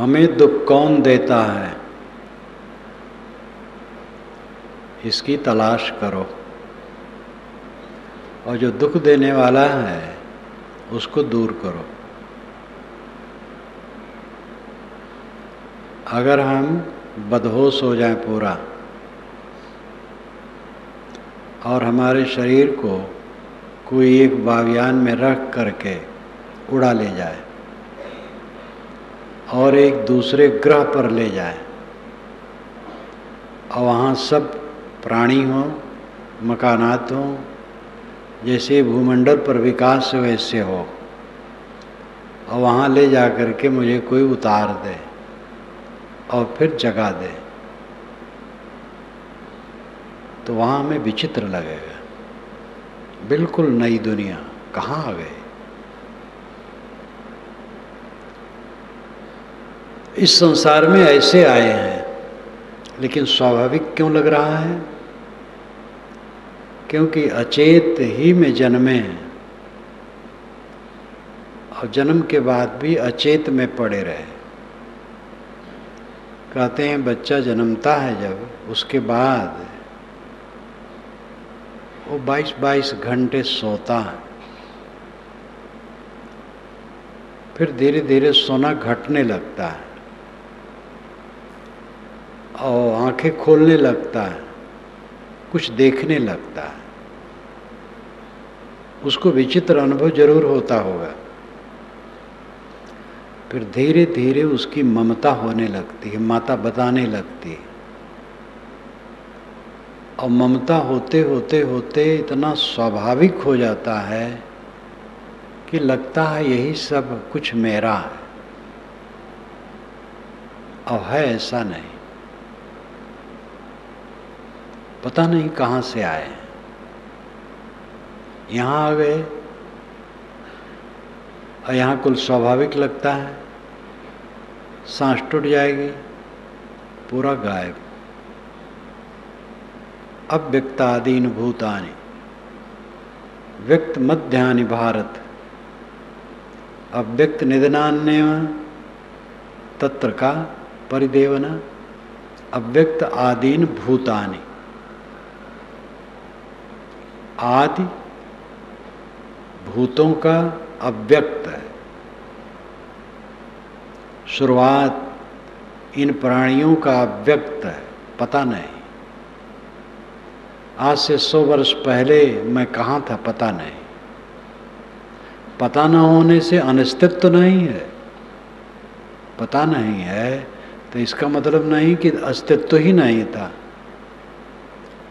हमें दुख कौन देता है, इसकी तलाश करो, और जो दुख देने वाला है उसको दूर करो। अगर हम बदहोश हो जाएं पूरा और हमारे शरीर को कोई एक वायुयान में रख करके उड़ा ले जाए और एक दूसरे ग्रह पर ले जाए और वहाँ सब प्राणी हों, मकानात हों, जैसे भूमंडल पर विकास वैसे हो, और वहाँ ले जा कर के मुझे कोई उतार दे और फिर जगा दे, तो वहाँ हमें विचित्र लगेगा। बिल्कुल नई दुनिया, कहाँ आ गए। इस संसार में ऐसे आए हैं, लेकिन स्वाभाविक क्यों लग रहा है? क्योंकि अचेत ही में जन्मे हैं और जन्म के बाद भी अचेत में पड़े रहे। कहते हैं बच्चा जन्मता है जब, उसके बाद वो 22-22 घंटे सोता है, फिर धीरे धीरे सोना घटने लगता है और आंखें खोलने लगता है, कुछ देखने लगता है। उसको विचित्र अनुभव जरूर होता होगा। फिर धीरे धीरे उसकी ममता होने लगती है, माता बताने लगती है, और ममता होते होते होते इतना स्वाभाविक हो जाता है कि लगता है यही सब कुछ मेरा है, और है ऐसा नहीं। पता नहीं कहाँ से आए, यहाँ आ गए और यहाँ कुल स्वाभाविक लगता है, सांस टूट जाएगी, पूरा गायब। अव्यक्तादीन भूतानि व्यक्त मध्यानि भारत, अव्यक्त निधनान्य तत्र का परिदेवना, अव्यक्त आदीन भूतानि। आदि भूतों का अव्यक्त है, शुरुआत इन प्राणियों का अव्यक्त है, पता नहीं। आज से 100 वर्ष पहले मैं कहाँ था पता नहीं। पता न होने से अनिश्चित तो नहीं है, पता नहीं है तो इसका मतलब नहीं कि अस्तित्व ही नहीं था।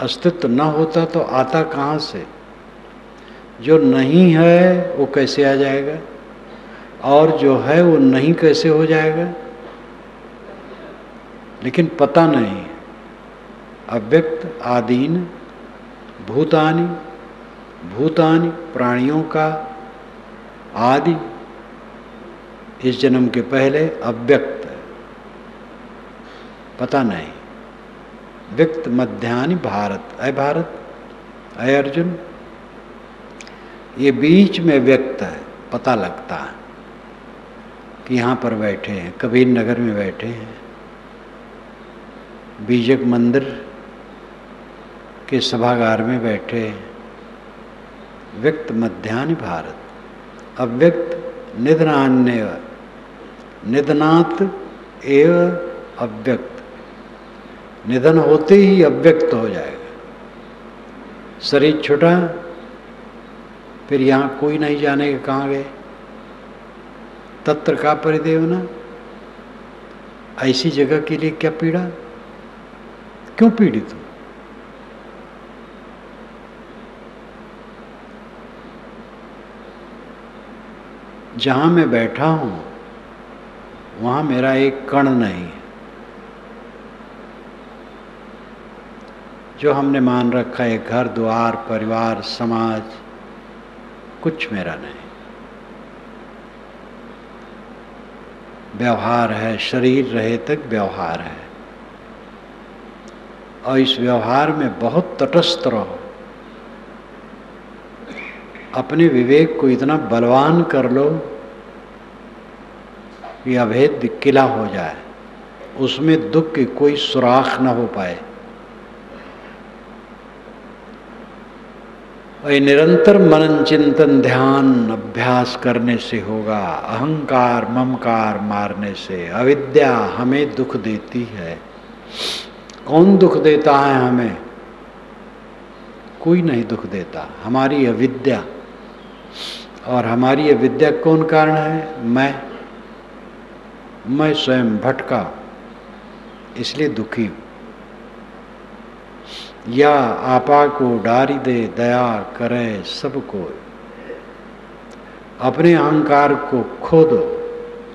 अस्तित्व न होता तो आता कहाँ से? जो नहीं है वो कैसे आ जाएगा, और जो है वो नहीं कैसे हो जाएगा? लेकिन पता नहीं। अव्यक्त आदीन भूतानि, भूतानि प्राणियों का आदि, इस जन्म के पहले अव्यक्त, पता नहीं। व्यक्त मध्यानि भारत, अय भारत, अय अर्जुन, ये बीच में व्यक्त है, पता लगता है कि यहाँ पर बैठे हैं, कबीर नगर में बैठे हैं, बीजक मंदिर के सभागार में बैठे हैं। व्यक्त मध्यानि भारत, अव्यक्त निधनान्य, निधनात् एव अव्यक्त, निधन होते ही अव्यक्त हो जाएगा। शरीर छूटा, फिर यहाँ कोई नहीं जाने के कहाँ गए। तत्र का परिदेवना, ऐसी जगह के लिए क्या पीड़ा, क्यों पीड़ित हो? जहाँ मैं बैठा हूँ वहाँ मेरा एक कण नहीं है। जो हमने मान रखा है घर द्वार परिवार समाज, कुछ मेरा नहीं। व्यवहार है, शरीर रहे तक व्यवहार है, और इस व्यवहार में बहुत तटस्थ रहो। अपने विवेक को इतना बलवान कर लो कि अभेद्य किला हो जाए, उसमें दुख की कोई सुराख न हो पाए। और निरंतर मनन चिंतन ध्यान अभ्यास करने से होगा। अहंकार ममकार मारने से। अविद्या हमें दुख देती है। कौन दुख देता है हमें? कोई नहीं दुख देता, हमारी अविद्या। और हमारी अविद्या कौन कारण है? मैं स्वयं भटका, इसलिए दुखी हूं। या आपा को डारी दे दया करे सबको, अपने अहंकार को खो दो,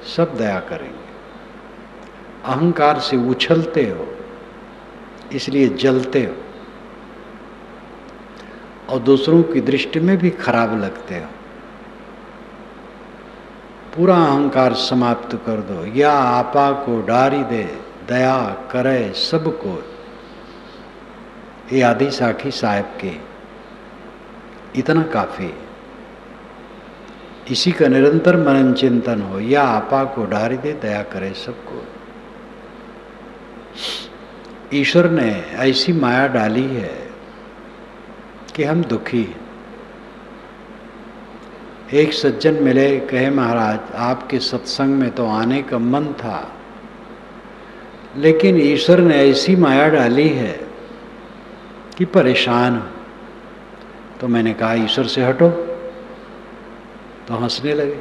सब दया करेंगे। अहंकार से उछलते हो, इसलिए जलते हो और दूसरों की दृष्टि में भी खराब लगते हो। पूरा अहंकार समाप्त कर दो। या आपा को डारी दे दया करे सबको, ये आदि साखी साहब के इतना काफी है। इसी का निरंतर मनन चिंतन हो। या आपा को डारी दे दया करे सबको। ईश्वर ने ऐसी माया डाली है कि हम दुखी हैं। एक सज्जन मिले, कहे महाराज आपके सत्संग में तो आने का मन था, लेकिन ईश्वर ने ऐसी माया डाली है कि परेशान हूं। तो मैंने कहा ईश्वर से हटो, तो हंसने लगे।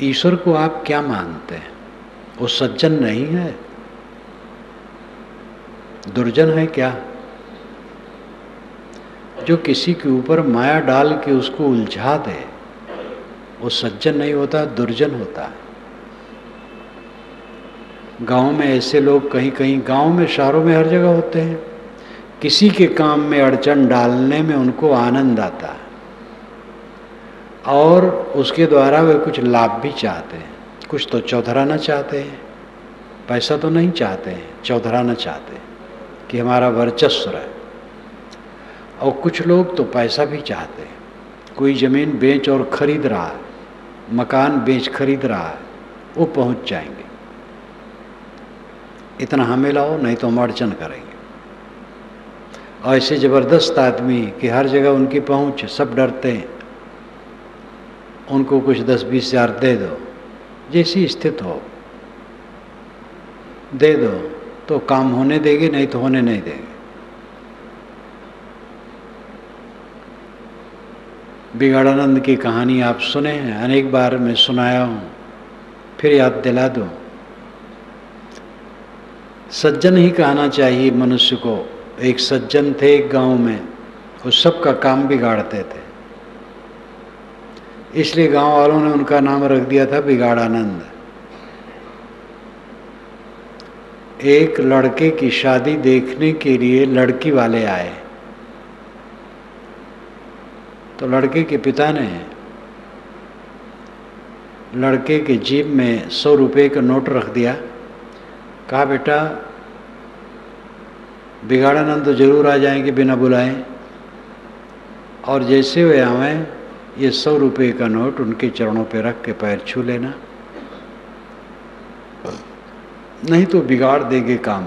ईश्वर को आप क्या मानते हैं? वो सज्जन नहीं है, दुर्जन है क्या? जो किसी के ऊपर माया डाल के उसको उलझा दे, वो सज्जन नहीं होता, दुर्जन होता है। गांव में ऐसे लोग कहीं कहीं, गांव में शहरों में हर जगह होते हैं। किसी के काम में अड़चन डालने में उनको आनंद आता है और उसके द्वारा वे कुछ लाभ भी चाहते हैं। कुछ तो चौधराना चाहते हैं, पैसा तो नहीं चाहते हैं, चौधराना चाहते हैं कि हमारा वर्चस्व रहे। और कुछ लोग तो पैसा भी चाहते हैं। कोई ज़मीन बेच और खरीद रहा है, मकान बेच खरीद रहा है, वो पहुंच जाएंगे, इतना हमें लाओ नहीं तो हम अड़चन करेंगे। और ऐसे ज़बरदस्त आदमी कि हर जगह उनकी पहुंच, सब डरते हैं। उनको कुछ 10-20 हज़ार दे दो, जैसी स्थिति हो दे दो, तो काम होने देंगे, नहीं तो होने नहीं देंगे। बिगाड़ानंद की कहानी आप सुने हैं, अनेक बार मैं सुनाया हूँ, फिर याद दिला दूँ। सज्जन ही कहना चाहिए मनुष्य को। एक सज्जन थे एक गांव में, वो सबका काम बिगाड़ते थे, इसलिए गांव वालों ने उनका नाम रख दिया था बिगाड़ानंद। एक लड़के की शादी देखने के लिए लड़की वाले आए, तो लड़के के पिता ने लड़के के जेब में 100 रुपये का नोट रख दिया। कहा बेटा बिगाड़ानंद तो जरूर आ जाएंगे बिना बुलाए, और जैसे वे आए ये 100 रुपये का नोट उनके चरणों पे रख के पैर छू लेना, नहीं तो बिगाड़ देंगे काम।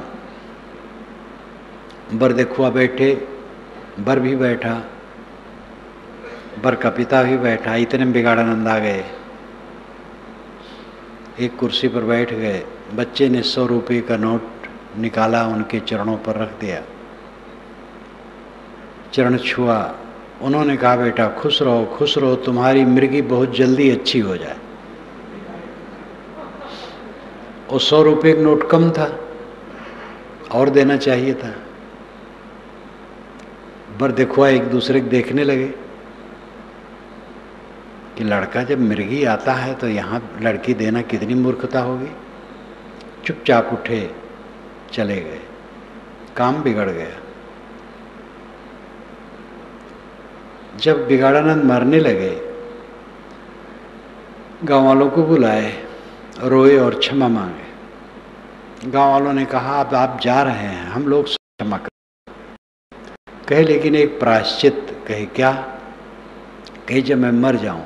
बर देखुआ बैठे, बर भी बैठा, बर का पिता भी बैठा। इतने में बिगाड़ानंद आ गए, एक कुर्सी पर बैठ गए। बच्चे ने 100 रुपये का नोट निकाला, उनके चरणों पर रख दिया, चरण छुआ। उन्होंने कहा बेटा खुश रहो, तुम्हारी मृगी बहुत जल्दी अच्छी हो जाए। और 100 रुपये का नोट कम था, और देना चाहिए था। बर देखुआ एक दूसरे को देखने लगे कि लड़का जब मृगी आता है तो यहाँ लड़की देना कितनी मूर्खता होगी। चुपचाप उठे चले गए, काम बिगड़ गया। जब बिगाड़ानंद मरने लगे, गांव वालों को बुलाए, रोए और क्षमा मांगे। गांव वालों ने कहा अब आप जा रहे हैं, हम लोग क्षमा कर। कहे लेकिन एक प्रायश्चित। कहे क्या? कहे जब मैं मर जाऊं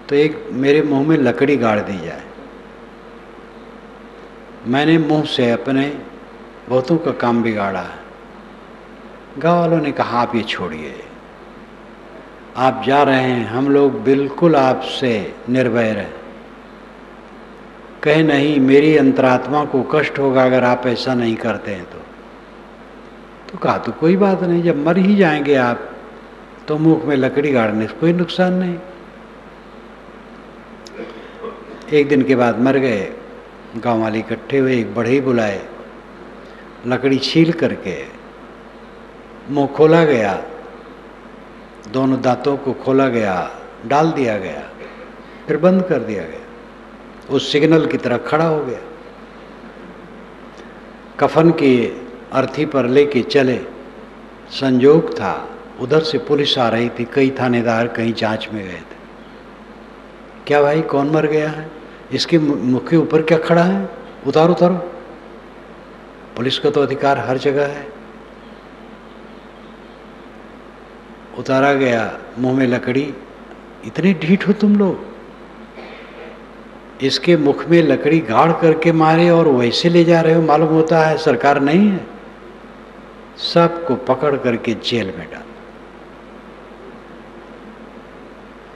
तो एक मेरे मुंह में लकड़ी गाड़ दी जाए। मैंने मुंह से अपने बहुतों का काम बिगाड़ा है। गाँव वालों ने कहा आप ये छोड़िए, आप जा रहे हैं, हम लोग बिल्कुल आपसे निर्भय रहे। कहे नहीं, मेरी अंतरात्मा को कष्ट होगा अगर आप ऐसा नहीं करते हैं तो कहा तो कोई बात नहीं, जब मर ही जाएंगे आप तो मुख में लकड़ी गाड़ने से कोई नुकसान नहीं। एक दिन के बाद मर गए। गांव वाले इकट्ठे हुए, एक बढ़ई बुलाए, लकड़ी छील करके मुंह खोला गया, दोनों दांतों को खोला गया, डाल दिया गया, फिर बंद कर दिया गया। उस सिग्नल की तरह खड़ा हो गया। कफन की अर्थी पर लेके चले। संयोग था उधर से पुलिस आ रही थी, कई थानेदार कहीं जांच में गए थे। क्या भाई कौन मर गया है, इसके मुख के ऊपर क्या खड़ा है, उतारो उतारो। पुलिस का तो अधिकार हर जगह है। उतारा गया, मुंह में लकड़ी। इतने ढीठ हो तुम लोग, इसके मुख में लकड़ी गाड़ करके मारे और वैसे ले जा रहे हो, मालूम होता है सरकार नहीं है। सबको पकड़ करके जेल में डाल।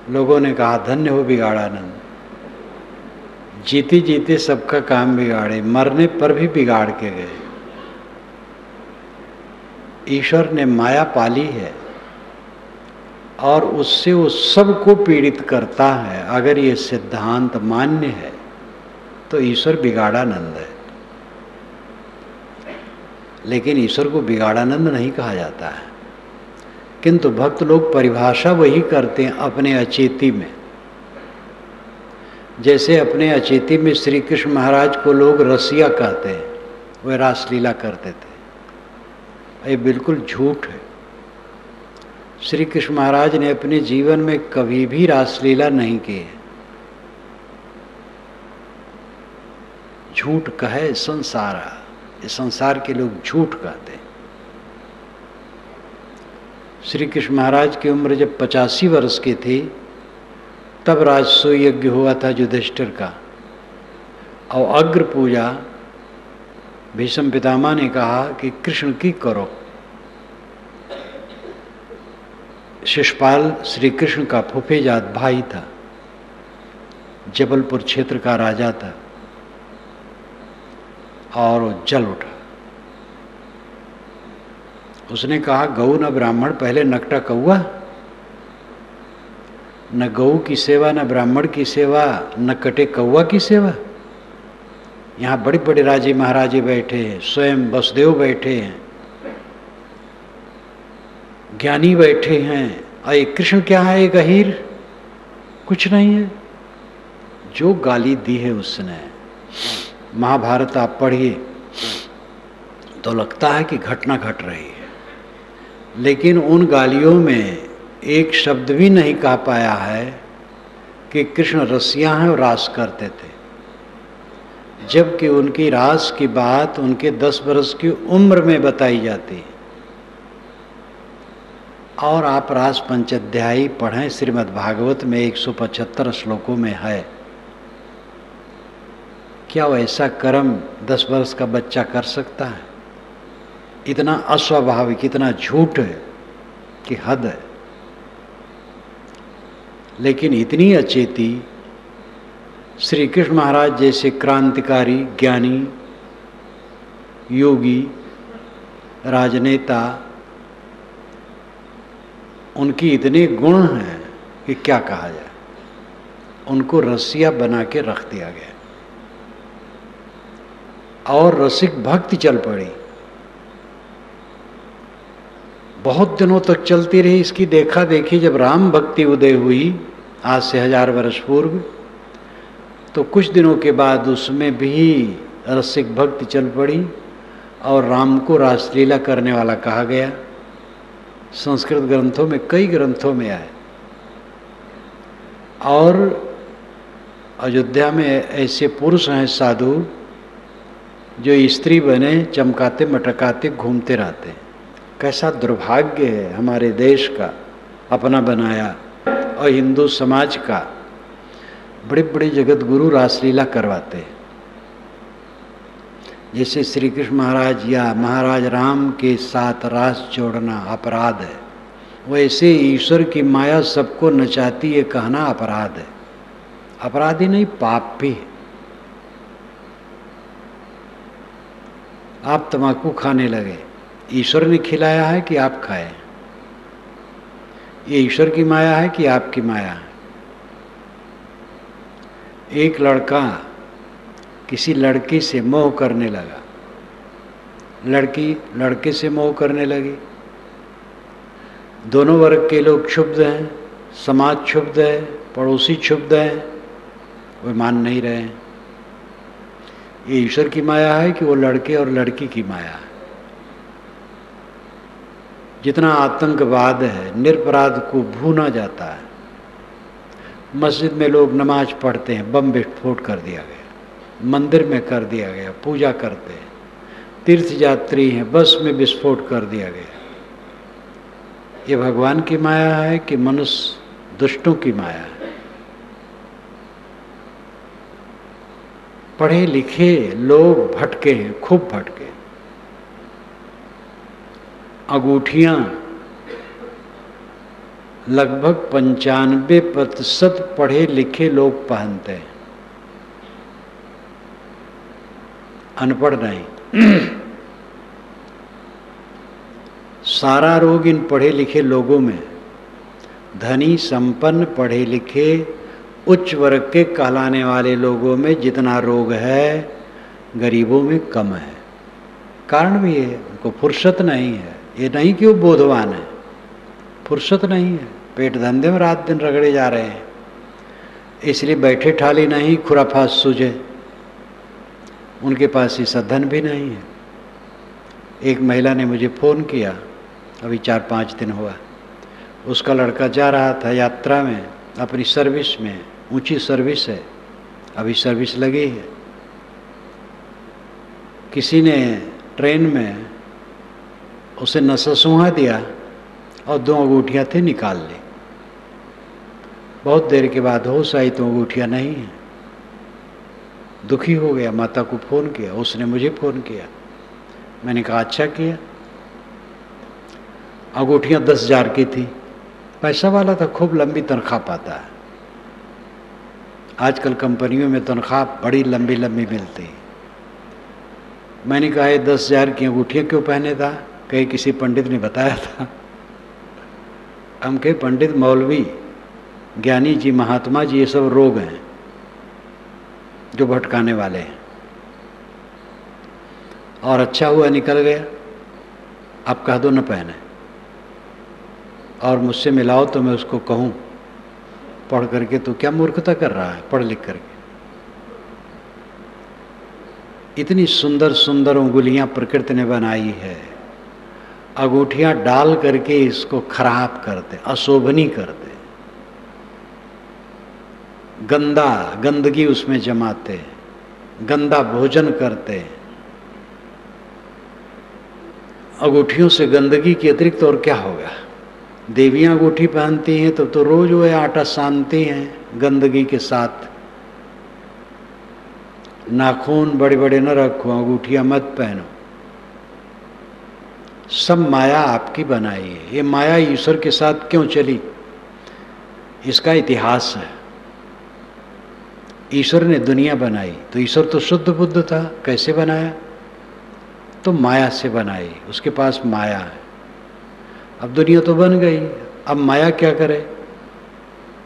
लोगों ने कहा धन्य हो बिगाड़ानंद, जीते जीते सबका काम बिगाड़े, मरने पर भी बिगाड़ के गए। ईश्वर ने माया पाली है और उससे वो सबको पीड़ित करता है। अगर ये सिद्धांत मान्य है तो ईश्वर बिगाड़ानंद है। लेकिन ईश्वर को बिगाड़ानंद नहीं कहा जाता है, किंतु भक्त लोग परिभाषा वही करते हैं अपने अचेती में। जैसे अपने अचेती में श्री कृष्ण महाराज को लोग रसिया कहते हैं, वे रासलीला करते थे। ये बिल्कुल झूठ है। श्री कृष्ण महाराज ने अपने जीवन में कभी भी रासलीला नहीं की है। झूठ कहे संसार, ये संसार के लोग झूठ कहते हैं। श्री कृष्ण महाराज की उम्र जब 85 वर्ष की थी तब राजसूय यज्ञ हुआ था युधिष्ठिर का, और अग्र पूजा भीष्म पितामह ने कहा कि कृष्ण की करो। शिशुपाल श्री कृष्ण का फूफेजात भाई था, जबलपुर क्षेत्र का राजा था, और वो जल उठा। उसने कहा गऊ न ब्राह्मण, पहले नकटा कौआ। न गऊ की सेवा, न ब्राह्मण की सेवा, न कटे कौआ की सेवा। यहाँ बड़े बड़े राजे महाराजे बैठे हैं, स्वयं वसुदेव बैठे हैं, ज्ञानी बैठे हैं, और ये कृष्ण क्या है, एक अहीर, कुछ नहीं है। जो गाली दी है उसने, महाभारत आप पढ़िए तो लगता है कि घटना घट रही है, लेकिन उन गालियों में एक शब्द भी नहीं कह पाया है कि कृष्ण रसिया हैं और रास करते थे। जबकि उनकी रास की बात उनके 10 वर्ष की उम्र में बताई जाती है। और आप रास पंचाध्यायी पढ़ें, श्रीमद् भागवत में 175 श्लोकों में है। क्या वैसा कर्म 10 वर्ष का बच्चा कर सकता है? इतना अस्वाभाविक, इतना झूठ है कि हद है। लेकिन इतनी अचेती श्री कृष्ण महाराज जैसे क्रांतिकारी, ज्ञानी, योगी, राजनेता, उनकी इतने गुण हैं कि क्या कहा जाए। उनको रसिया बना के रख दिया गया और रसिक भक्ति चल पड़ी। बहुत दिनों तक चलती रही इसकी देखा देखी। जब राम भक्ति उदय हुई आज से 1000 वर्ष पूर्व, तो कुछ दिनों के बाद उसमें भी रसिक भक्ति चल पड़ी और राम को रासलीला करने वाला कहा गया। संस्कृत ग्रंथों में, कई ग्रंथों में आए। और अयोध्या में ऐसे पुरुष हैं साधु जो स्त्री बने चमकाते मटकाते घूमते रहते हैं। कैसा दुर्भाग्य है हमारे देश का, अपना बनाया, और हिंदू समाज का, बड़े बड़े जगत गुरु रासलीला करवाते हैं। जैसे श्री कृष्ण महाराज या महाराज राम के साथ रास जोड़ना अपराध है, वैसे ईश्वर की माया सबको नचाती है कहना अपराध है। अपराध ही नहीं, पाप भी है। आप तम्बाकू खाने लगे, ईश्वर ने खिलाया है कि आप खाए? ये ईश्वर की माया है कि आपकी माया है? एक लड़का किसी लड़की से मोह करने लगा, लड़की लड़के से मोह करने लगी। दोनों वर्ग के लोग क्षुब्ध हैं, समाज क्षुब्ध है, पड़ोसी क्षुब्ध है, वे मान नहीं रहे हैं। ये ईश्वर की माया है कि वो लड़के और लड़की की माया है? जितना आतंकवाद है, निरपराध को भूना जाता है। मस्जिद में लोग नमाज पढ़ते हैं, बम विस्फोट कर दिया गया, मंदिर में कर दिया गया, पूजा करते हैं। तीर्थ यात्री हैं, बस में विस्फोट कर दिया गया। ये भगवान की माया है कि मनुष्य दुष्टों की माया है? पढ़े लिखे लोग भटके हैं, खूब भटके। अंगूठियां लगभग 95% पढ़े लिखे लोग पहनते हैं, अनपढ़ नहीं। सारा रोग इन पढ़े लिखे लोगों में, धनी संपन्न पढ़े लिखे उच्च वर्ग के कहलाने वाले लोगों में जितना रोग है, गरीबों में कम है। कारण भी है, उनको फुर्सत नहीं है। ये नहीं कि वो बोधवान है, फुर्सत नहीं है, पेट धंधे में रात दिन रगड़े जा रहे हैं, इसलिए बैठे ठाली नहीं, खुराफात सूझे। उनके पास ऐसा धन भी नहीं है। एक महिला ने मुझे फ़ोन किया, अभी 4-5 दिन हुआ। उसका लड़का जा रहा था यात्रा में, अपनी सर्विस में, ऊंची सर्विस है, अभी सर्विस लगी है। किसी ने ट्रेन में उसे नशा सूंघा दिया और 2 अंगूठियाँ थी, निकाल ली। बहुत देर के बाद होश आई तो अंगूठियाँ नहीं है। दुखी हो गया, माता को फ़ोन किया, उसने मुझे फ़ोन किया। मैंने कहा अच्छा किया। अंगूठियाँ 10,000 की थी, पैसा वाला था, खूब लंबी तनख्वाह पाता है। आजकल कंपनियों में तनख्वाह बड़ी लंबी लंबी मिलती है। मैंने कहा ये 10,000 की अंगूठियाँ क्यों पहने था? कहीं किसी पंडित ने बताया था। हम कहे पंडित, मौलवी, ज्ञानी जी, महात्मा जी, ये सब रोग हैं जो भटकाने वाले हैं। और अच्छा हुआ निकल गया। आप कह दो न पहने, और मुझसे मिलाओ तो मैं उसको कहूँ पढ़ करके तो क्या मूर्खता कर रहा है, पढ़ लिख करके। इतनी सुंदर सुंदर उंगलियां प्रकृति ने बनाई है, अंगूठियां डाल करके इसको खराब करते, अशोभनी करते, गंदगी उसमें जमाते, गंदा भोजन करते। अंगूठियों से गंदगी के अतिरिक्त और क्या होगा? देवियां अंगूठी पहनती हैं तो रोज वो आटा सानती हैं गंदगी के साथ। नाखून बड़े बड़े न रखो, अंगूठियां मत पहनो। सब माया आपकी बनाई है। ये माया ईश्वर के साथ क्यों चली, इसका इतिहास है। ईश्वर ने दुनिया बनाई तो ईश्वर तो शुद्ध बुद्ध था, कैसे बनाया? तो माया से बनाई, उसके पास माया है। अब दुनिया तो बन गई, अब माया क्या करे?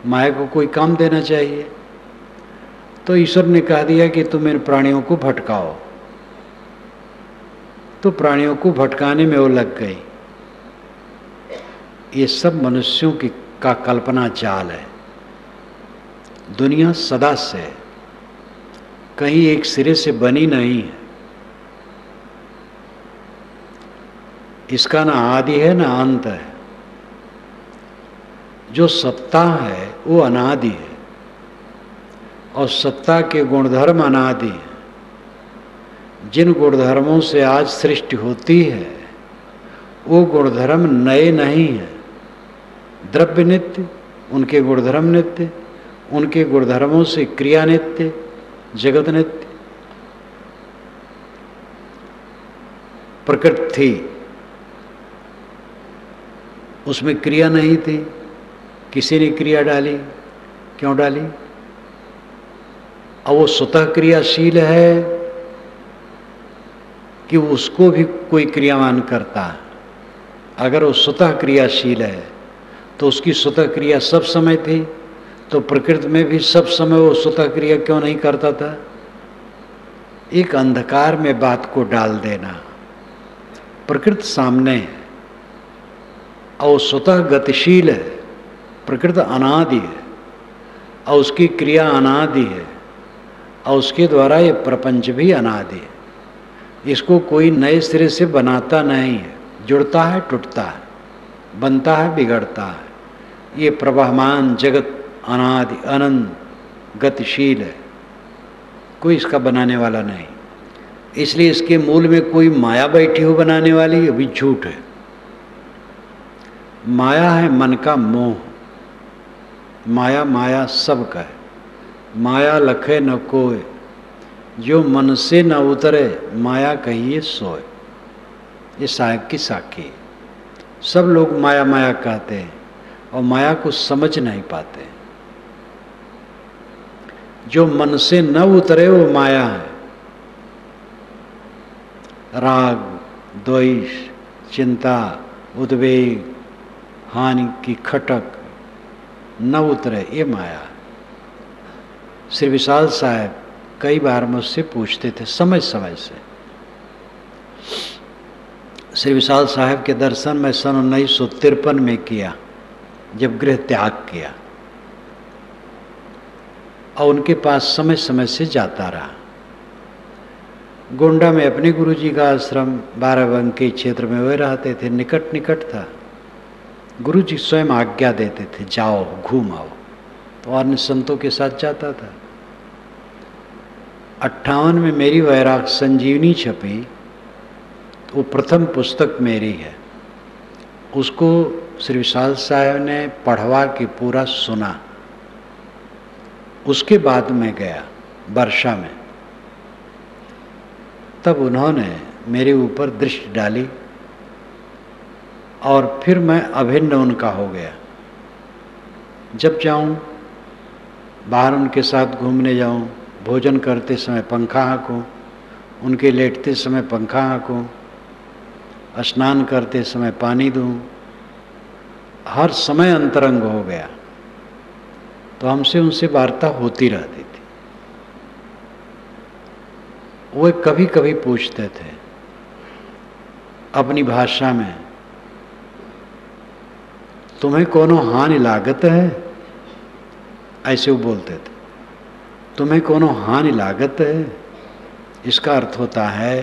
माया को कोई काम देना चाहिए। तो ईश्वर ने कह दिया कि तुम इन प्राणियों को भटकाओ, तो प्राणियों को भटकाने में वो लग गई। ये सब मनुष्यों की का कल्पना जाल है। दुनिया सदा से कहीं एक सिरे से बनी नहीं है। इसका ना आदि है ना अंत है। जो सत्ता है वो अनादि है, और सत्ता के गुणधर्म अनादि हैं। जिन गुणधर्मों से आज सृष्टि होती है वो गुणधर्म नए नहीं हैं। द्रव्य नित्य, उनके गुणधर्म नित्य, उनके गुणधर्मों से क्रिया नित्य, जगत नित्य। प्रकृति थी, उसमें क्रिया नहीं थी, किसी ने क्रिया डाली, क्यों डाली? अब वो स्वतः क्रियाशील है कि उसको भी कोई क्रियावान करता है? अगर वो स्वतः क्रियाशील है तो उसकी स्वतः क्रिया सब समय थी, तो प्रकृति में भी सब समय वो स्वतः क्रिया क्यों नहीं करता था? एक अंधकार में बात को डाल देना। प्रकृति सामने है और स्वतः गतिशील है, प्रकृति अनादि है और उसकी क्रिया अनादि है और उसके द्वारा ये प्रपंच भी अनादि है। इसको कोई नए सिरे से बनाता नहीं है, जुड़ता है, टूटता है, बनता है, बिगड़ता है। ये प्रवाहमान जगत अनादि अनंत गतिशील है, कोई इसका बनाने वाला नहीं। इसलिए इसके मूल में कोई माया बैठी हो बनाने वाली, अभी झूठ है। माया है मन का मोह। माया माया सब का है। माया लखे न कोय, जो मन से न उतरे माया कहिए सोए। ये साहिब की साखी है। सब लोग माया माया कहते हैं और माया को समझ नहीं पाते। जो मन से न उतरे वो माया है। राग, द्वेष, चिंता, उद्वेग, हानि की खटक न उतरे, ये माया है। श्री विशाल साहब कई बार मुझसे पूछते थे समय समय से। श्री विशाल साहब के दर्शन मैं सन 1953 में किया, जब गृह त्याग किया, और उनके पास समय समय से जाता रहा। गोंडा में अपने गुरुजी का आश्रम 12 बंग के क्षेत्र में वे रहते थे, निकट निकट था। गुरुजी स्वयं आज्ञा देते थे, जाओ घूम आओ, तो अन्य संतों के साथ जाता था। 58 में मेरी वैराग संजीवनी छपी, तो वो प्रथम पुस्तक मेरी है। उसको श्री विशाल साहब ने पढ़वा के पूरा सुना। उसके बाद मैं गया वर्षा में, तब उन्होंने मेरे ऊपर दृष्टि डाली और फिर मैं अभिन्न उनका हो गया। जब जाऊं, बाहर उनके साथ घूमने जाऊं, भोजन करते समय पंखा हाँकूं, उनके लेटते समय पंखा हाँकूं, स्नान करते समय पानी दूं, हर समय अंतरंग हो गया। तो हमसे उनसे वार्ता होती रहती थी। वो कभी कभी पूछते थे अपनी भाषा में, तुम्हें कोनो हानि लागत है? ऐसे वो बोलते थे, तुम्हें कोनो हानि लागत है? इसका अर्थ होता है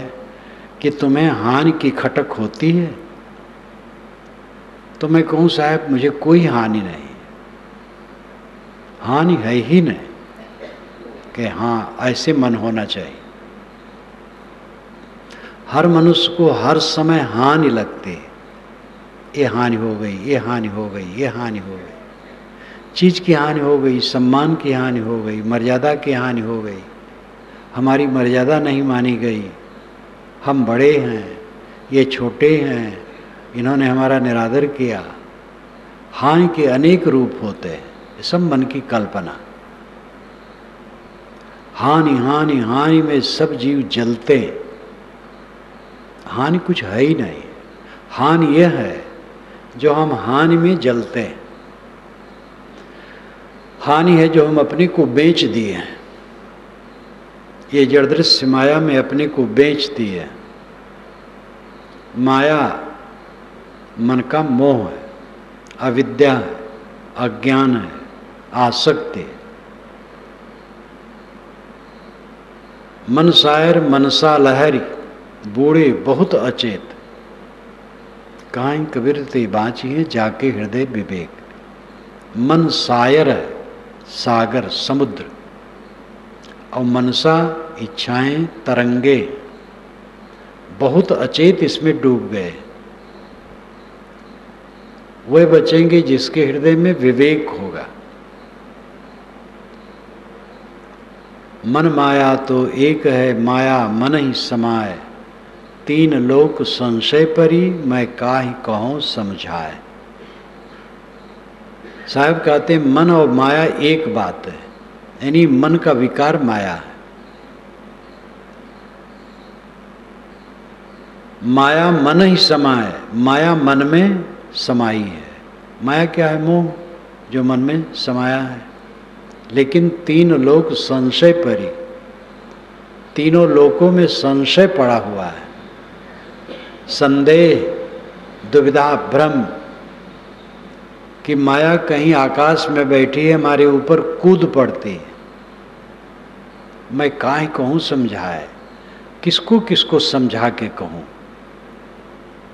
कि तुम्हें हानि की खटक होती है। तो मैं कहूँ साहब मुझे कोई हानि नहीं, हानि है ही नहीं, कि हाँ ऐसे मन होना चाहिए। हर मनुष्य को हर समय हानि लगती है, ये हानि हो गई, ये हानि हो गई, ये हानि हो गई, चीज की हानि हो गई, सम्मान की हानि हो गई, मर्यादा की हानि हो गई, हमारी मर्यादा नहीं मानी गई, हम बड़े हैं, ये छोटे हैं, इन्होंने हमारा निरादर किया। हानि के अनेक रूप होते हैं, ये सब मन की कल्पना। हानि हानि हानि में सब जीव जलते हैं। हानि कुछ है ही नहीं। हानि यह है जो हम हानि में जलते हैं। हानि है जो हम अपने को बेच दिए हैं। ये जड़दृश्य माया में अपने को बेच दिए। माया मन का मोह है, अविद्या है, अज्ञान है, आसक्ति। मन शायर मनसा लहरी, बूढ़े बहुत अचेत, काहीं कबीर ते बाँचिए जाके हृदय विवेक। मन शायर है, सागर समुद्र, और मनसा इच्छाएं तरंगे, बहुत अचेत इसमें डूब गए। वे बचेंगे जिसके हृदय में विवेक होगा। मन माया तो एक है, माया मन ही समाए, तीन लोक संशय परी, मैं काहि कहूँ समझाए। साहब कहते हैं मन और माया एक बात है, यानी मन का विकार माया है। माया मन ही समाए, माया मन में समाई है। माया क्या है? मोह, जो मन में समाया है। लेकिन तीन लोक संशय परी, तीनों लोकों में संशय पड़ा हुआ है, संदेह, दुविधा, भ्रम कि माया कहीं आकाश में बैठी है, हमारे ऊपर कूद पड़ती है। मैं काहे कहूँ समझाए, किसको किसको समझा के कहूँ?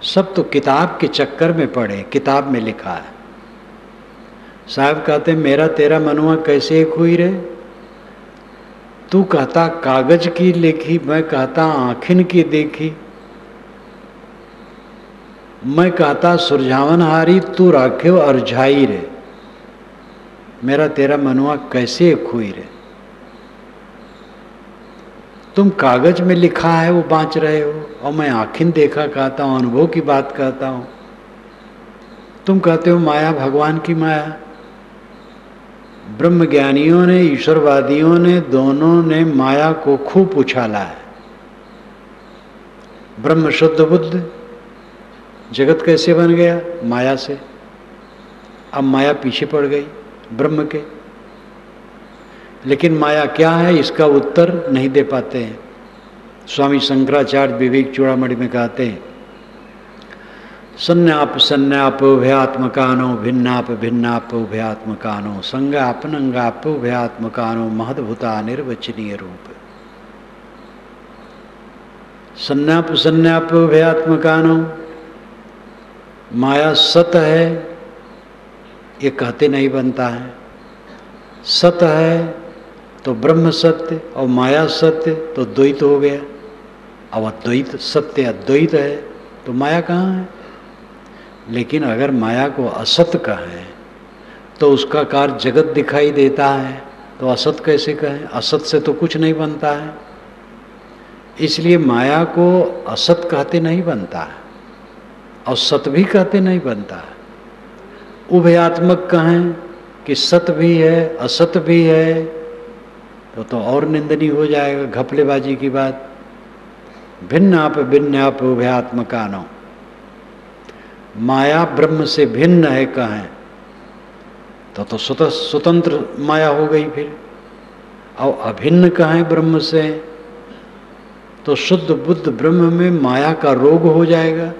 सब तो किताब के चक्कर में पड़े, किताब में लिखा है। साहब कहते मेरा तेरा मनुआ कैसे एक हुई रे? तू कहता कागज की लिखी, मैं कहता आँखिन की देखी। मैं कहता सुरझावन हारी, तू राख्यो अरझाई रे। मेरा तेरा मनुआ कैसे एक हुई रे? तुम कागज में लिखा है वो बाँच रहे हो, और मैं आँखिन देखा कहता हूँ, अनुभव की बात कहता हूँ। तुम कहते हो माया भगवान की माया। ब्रह्मज्ञानियों ने, ईश्वरवादियों ने, दोनों ने माया को खूब उछाला है। ब्रह्म शुद्ध बुद्ध, जगत कैसे बन गया? माया से। अब माया पीछे पड़ गई ब्रह्म के। लेकिन माया क्या है, इसका उत्तर नहीं दे पाते हैं। स्वामी शंकराचार्य विवेक चूड़ामणि में कहते हैं, संन्याप संन्याप उभयात्मकानो, भिन्नाप भिन्नाप उभयात्मकानो, संगापनंगाप उभयात्मकानो, महद्भुता निर्वचनीय रूप। संन्याप संन्याप उभयात्मकानो, माया सत है ये कहते नहीं बनता है। सत है तो ब्रह्म सत्य और माया सत्य, तो द्वैत हो गया। अब अद्वैत सत्य अद्वैत है तो माया कहाँ है? लेकिन अगर माया को असत कहें तो उसका कार्य जगत दिखाई देता है, तो असत कैसे कहें? असत से तो कुछ नहीं बनता है। इसलिए माया को असत कहते नहीं बनता है, और सत भी कहते नहीं बनता है। उभयात्मक कहें कि सत भी है असत भी है, तो और निंदनीय हो जाएगा, घपलेबाजी की बात। भिन्नाप भिन्नाप उभयात्मकानो, माया ब्रह्म से भिन्न है कहें तो स्वतंत्र माया हो गई फिर। और अभिन्न कहें ब्रह्म से तो शुद्ध बुद्ध ब्रह्म में माया का रोग हो जाएगा।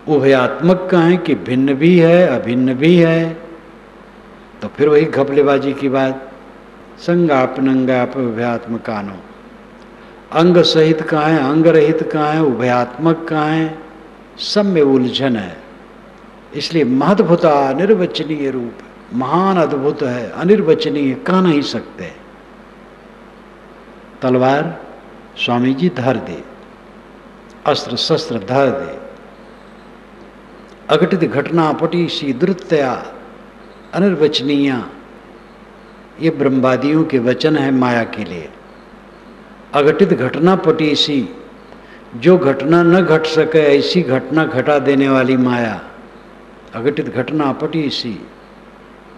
उभयात्मक कहें कि भिन्न भी है अभिन्न भी है, तो फिर वही घपलेबाजी की बात। संगापनंगाप उभयात्मकानो, अंग सहित कहें अंग रहित कहें उभयात्मक कहें, सब में उलझन है। इसलिए महद्भुता निर्वचनीय रूप, महान अद्भुत है, अनिर्वचनीय, कह नहीं सकते। तलवार स्वामी जी धर दे, अस्त्र शस्त्र धर दे, अघटित घटना पटी सी दुर्तया अनिर्वचनीय, ये ब्रह्मवादियों के वचन है माया के लिए। अघटित घटना पटी सी, जो घटना न घट सके ऐसी घटना घटा देने वाली माया। अघटित घटना पटी सी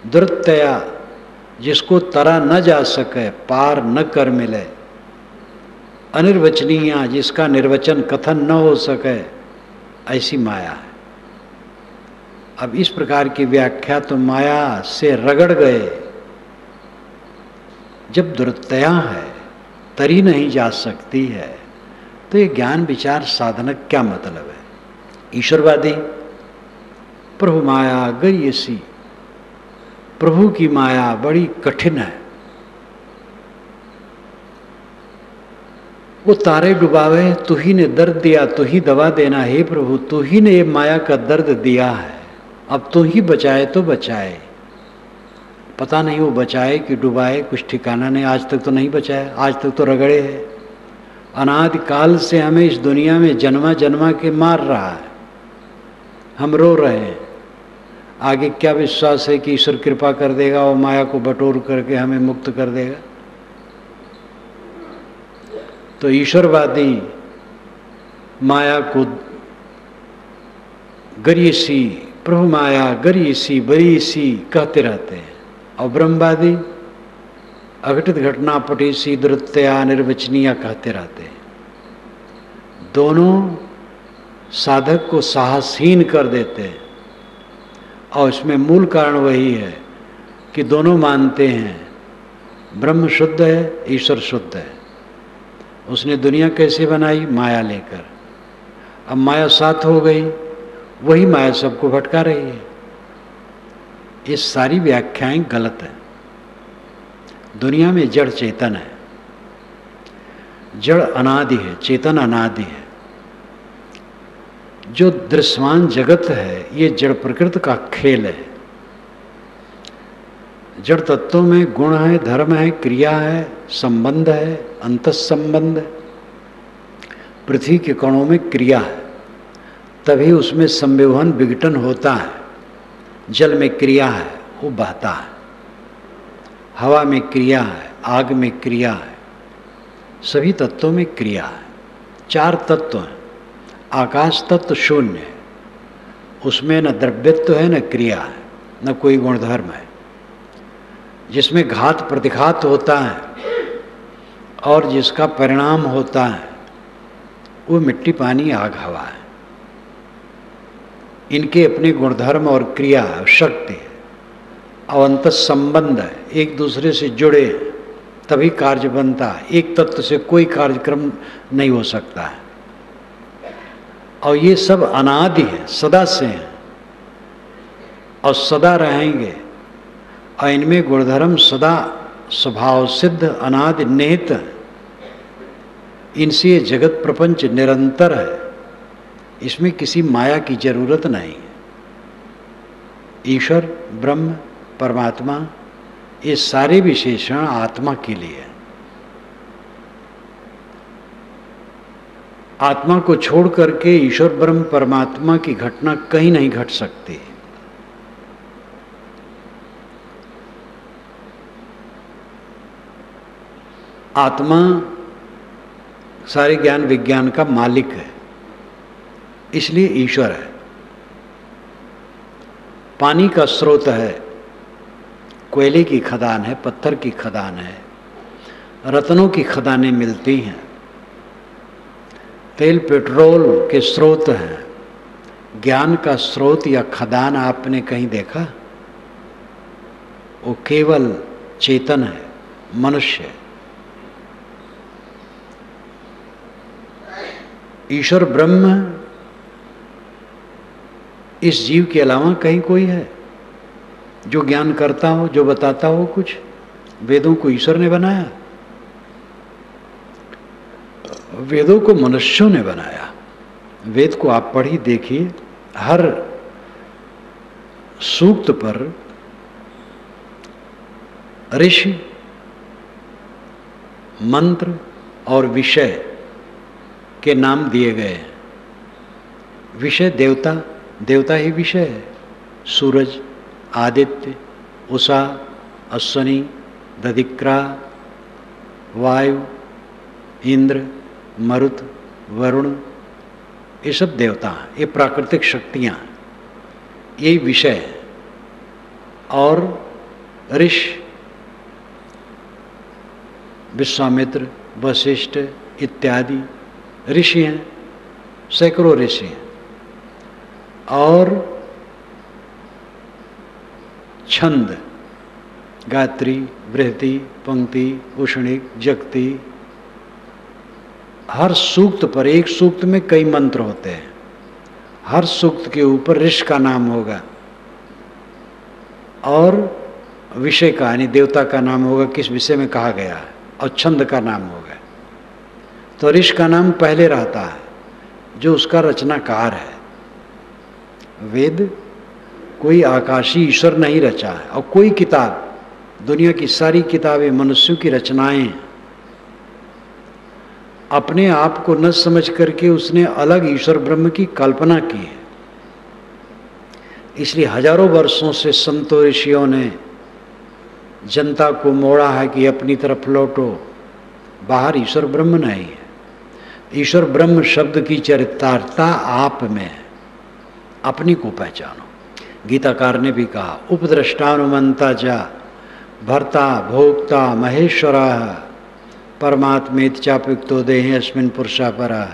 दुर्तया, जिसको तरा न जा सके, पार न कर मिले। अनिर्वचनीय, जिसका निर्वचन कथन न हो सके, ऐसी माया है। अब इस प्रकार की व्याख्या तो माया से रगड़ गए। जब दुर्तया है, तरी नहीं जा सकती है, तो ये ज्ञान विचार साधना क्या मतलब है? ईश्वरवादी प्रभु माया गरीयसी, प्रभु की माया बड़ी कठिन है, वो तारे डुबावे, तू ही ने दर्द दिया, तू ही दवा देना, हे प्रभु तू ही ने ये माया का दर्द दिया है, अब तू ही बचाए तो बचाए। पता नहीं वो बचाए कि डुबाए, कुछ ठिकाना नहीं। आज तक तो नहीं बचाया, आज तक तो रगड़े है। अनादि काल से हमें इस दुनिया में जन्मा जन्मा के मार रहा है, हम रो रहे हैं। आगे क्या विश्वास है कि ईश्वर कृपा कर देगा और माया को बटोर करके हमें मुक्त कर देगा? तो ईश्वरवादी माया को गरीसी, प्रभु माया गरीसी बरीसी कहते रहते हैं, और ब्रह्मवादी अघटित घटना पटीसी द्रुत्या निर्वचनीय कहते रहते हैं। दोनों साधक को साहसहीन कर देते हैं, और इसमें मूल कारण वही है कि दोनों मानते हैं ब्रह्म शुद्ध है, ईश्वर शुद्ध है। उसने दुनिया कैसे बनाई? माया लेकर। अब माया साथ हो गई, वही माया सबको भटका रही है। ये सारी व्याख्याएं गलत है। दुनिया में जड़ चेतन है, जड़ अनादि है, चेतन अनादि है। जो दृश्यमान जगत है ये जड़ प्रकृति का खेल है। जड़ तत्वों में गुण है, धर्म है, क्रिया है, संबंध है, अंतःसंबंध है। पृथ्वी के कणों में क्रिया है, तभी उसमें संविवहन विघटन होता है। जल में क्रिया है, वो बहता है। हवा में क्रिया है, आग में क्रिया है, सभी तत्वों में क्रिया है। 4 तत्व हैं। आकाश तत्व शून्य है, उसमें न द्रव्यत्व है, न क्रिया है, न कोई गुणधर्म है। जिसमें घात प्रतिघात होता है और जिसका परिणाम होता है वो मिट्टी, पानी, आग, हवा है। इनके अपने गुणधर्म और क्रिया और शक्ति है और अंतःसंबंध है, एक दूसरे से जुड़े तभी कार्य बनता है। एक तत्व से कोई कार्यक्रम नहीं हो सकता है। और ये सब अनादि है, सदा से हैं और सदा रहेंगे। और इनमें गुणधर्म सदा स्वभाव सिद्ध अनादि निहित है। इनसे ये जगत प्रपंच निरंतर है, इसमें किसी माया की जरूरत नहीं है। ईश्वर, ब्रह्म, परमात्मा, ये सारे विशेषण आत्मा के लिए है। आत्मा को छोड़ करके ईश्वर, ब्रह्म, परमात्मा की घटना कहीं नहीं घट सकती। आत्मा सारे ज्ञान विज्ञान का मालिक है, इसलिए ईश्वर है। पानी का स्रोत है, कोयले की खदान है, पत्थर की खदान है, रत्नों की खदानें मिलती हैं। तेल पेट्रोल के स्रोत हैं। ज्ञान का स्रोत या खदान आपने कहीं देखा? वो केवल चेतन है, मनुष्य है। ईश्वर ब्रह्म इस जीव के अलावा कहीं कोई है जो ज्ञान करता हो, जो बताता हो कुछ? वेदों को ईश्वर ने बनाया, वेदों को मनुष्यों ने बनाया। वेद को आप पढ़ी देखिए, हर सूक्त पर ऋषि, मंत्र और विषय के नाम दिए गए हैं। विषय देवता, देवता ही विषय है। सूरज, आदित्य, उषा, अश्वनी, दधिक्रा, वायु, इंद्र, मरुत, वरुण, ये सब देवता हैं। ये प्राकृतिक शक्तियाँ, यही विषय है। और ऋषि, विश्वामित्र, वशिष्ठ इत्यादि ऋषि हैं, सैकड़ों ऋषि हैं। और छंद, गायत्री, बृहति, पंक्ति, उष्णिक, जगती, हर सूक्त पर, एक सूक्त में कई मंत्र होते हैं। हर सूक्त के ऊपर ऋषि का नाम होगा और विषय का यानी देवता का नाम होगा, किस विषय में कहा गया है, और छंद का नाम होगा। तो ऋषि का नाम पहले रहता है, जो उसका रचनाकार है। वेद कोई आकाशी ईश्वर नहीं रचा है, और कोई किताब, दुनिया की सारी किताबें मनुष्यों की रचनाएं अपने आप को न समझ करके उसने अलग ईश्वर ब्रह्म की कल्पना की है। इसलिए हजारों वर्षों से संतों ऋषियों ने जनता को मोड़ा है कि अपनी तरफ लौटो, बाहर ईश्वर ब्रह्म नहीं है। ईश्वर ब्रह्म शब्द की चरितार्थता आप में है, अपनी को पहचानो। गीताकार ने भी कहा, उपद्रष्टानुमंता च भर्ता भोक्ता महेश्वर परमात्मेति चाप्युक्तो देहे अस्मिन् पुरुषा परः।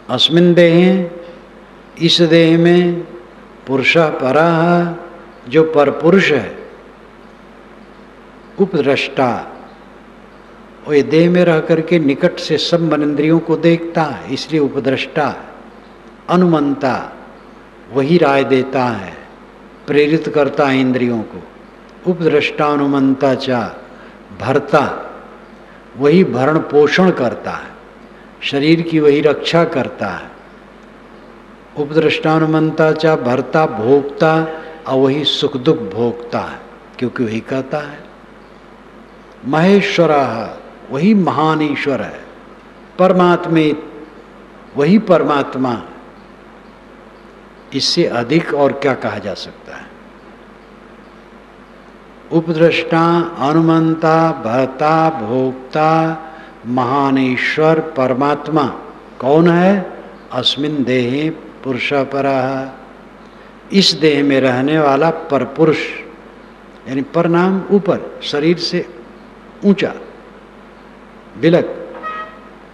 अस्मिन् देहे, इस देह में, पुरुषा परः, जो परपुरुष है, उपद्रष्टा, वो ये देह में रह करके निकट से सब मनइंद्रियों को देखता है, इसलिए उपद्रष्टा। अनुमंता, वही राय देता है, प्रेरित करता है इंद्रियों को। उपद्रष्टा अनुमंता चा भरता, वही भरण पोषण करता है, शरीर की वही रक्षा करता है। उपद्रष्टा अनुमंता चा भरता भोक्ता, और वही सुख दुख भोगता है, क्योंकि वही कहता है। महेश्वर, वही महान ईश्वर है। परमात्मे, वही परमात्मा। इससे अधिक और क्या कहा जा सकता है। उपद्रष्टा अनुमंता भर्ता भोक्ता महान ईश्वर परमात्मा कौन है? अस्मिन् देहे पुरुष परः, इस देह में रहने वाला परपुरुष, यानी पर नाम ऊपर, शरीर से ऊंचा,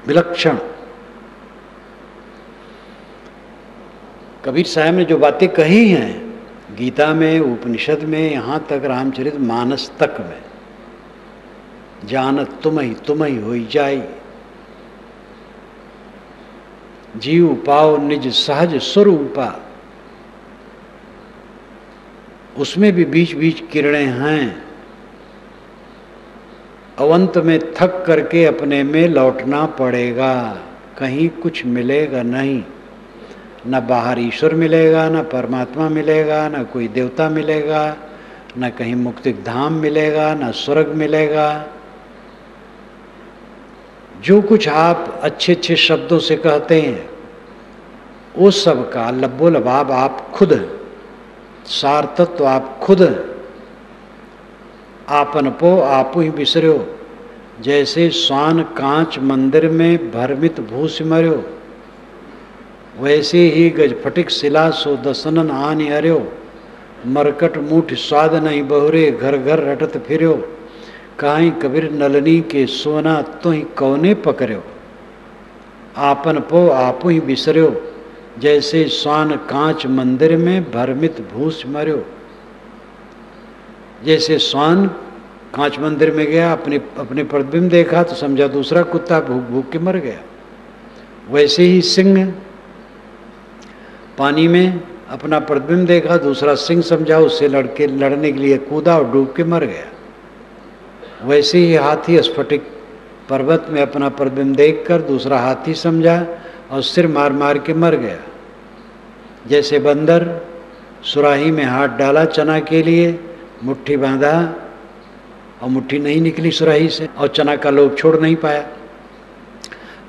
विलक्षण। कबीर साहब ने जो बातें कही हैं गीता में, उपनिषद में, यहाँ तक रामचरित मानस तक में, जानत तुम ही होई जाई, जीव पाओ निज सहज स्वरूपा, उसमें भी बीच बीच किरणें हैं। अवंत में थक करके अपने में लौटना पड़ेगा, कहीं कुछ मिलेगा नहीं, न बाहर ईश्वर मिलेगा, न परमात्मा मिलेगा, न कोई देवता मिलेगा, न कहीं मुक्ति धाम मिलेगा, न स्वर्ग मिलेगा। जो कुछ आप अच्छे अच्छे शब्दों से कहते हैं वो सब का लब्बो लबाब आप खुद, सार तत्व आप खुद। आपन पो आपु ही बिसर्यो, जैसे स्वान कांच मंदिर में भ्रमित भू सिमर्यो, वैसे ही गजफटिक शिला सो दसनन आन हर्यो, मरकट मूठ स्वाद नहीं बहुरे, घर घर रटत फिर्यो, काहीं कबीर नलनी के सोना तो ही कौने पकड़्यो। आपन पो आपु ही बिसर्यो, जैसे स्वान कांच मंदिर में भ्रमित भूस मर्यो। जैसे स्वान कांच मंदिर में गया, अपने प्रतिबिंब देखा तो समझा दूसरा कुत्ता, भूख भूख के मर गया। वैसे ही सिंह पानी में अपना प्रतिबिंब देखा, दूसरा सिंह समझा, उससे लड़ने के लिए कूदा और डूब के मर गया। वैसे ही हाथी स्फटिक पर्वत में अपना प्रतिबिंब देखकर दूसरा हाथी समझा और सिर मार मार के मर गया। जैसे बंदर सुराही में हाथ डाला चना के लिए, मुट्ठी बांधा और मुट्ठी नहीं निकली सुराही से, और चना का लोभ छोड़ नहीं पाया,